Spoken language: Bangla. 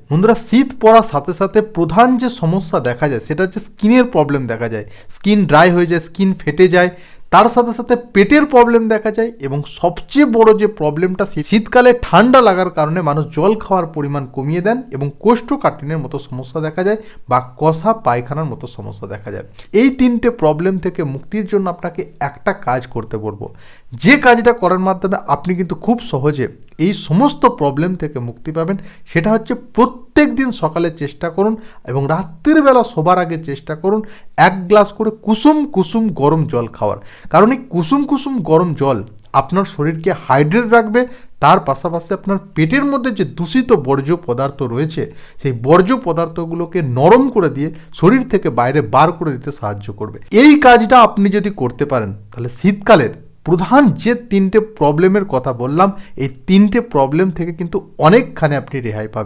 বন্ধুরা, শীত পড়ার সাথে সাথে প্রধান যে সমস্যা দেখা যায় সেটা হচ্ছে স্কিনের প্রবলেম দেখা যায়। স্কিন ড্রাই হয়ে যায়, স্কিন ফেটে যায়, তার সাথে সাথে পেটের প্রবলেম দেখা যায় এবং সবচেয়ে বড় যে প্রবলেমটা, শীতকালে ঠান্ডা লাগার কারণে মানুষ জল খাওয়ার পরিমাণ কমিয়ে দেন এবং কোষ্ঠকাঠিন্যের মতো সমস্যা দেখা যায় বা কষা পায়খানার মতো সমস্যা দেখা যায়। এই তিনটে প্রবলেম থেকে মুক্তির জন্য আপনাকে একটা কাজ করতে বলবো, যে কাজটা করার মাধ্যমে আপনি কিন্তু খুব সহজে এই সমস্ত প্রবলেম থেকে মুক্তি পাবেন। সেটা হচ্ছে প্রত্যেক দিন সকালে চেষ্টা করুন এবং রাত্রির বেলা শোবার আগে চেষ্টা করুন 1 গ্লাস করে কুসুম কুসুম গরম জল খাওয়ার। কারণ এই কুসুম কুসুম গরম জল আপনার শরীরকে হাইড্রেট রাখবে, তার পাশাপাশি আপনার পেটের মধ্যে যে দূষিত বর্জ্য পদার্থ রয়েছে সেই বর্জ্য পদার্থগুলোকে নরম করে দিয়ে শরীর থেকে বাইরে বার করে দিতে সাহায্য করবে। এই কাজটা আপনি যদি করতে পারেন তাহলে শীতকালের প্রধান যে তিনটে প্রবলেমের কথা বললাম, এই তিনটে প্রবলেম থেকে কিন্তু অনেকখানি আপনি রেহাই পাবেন।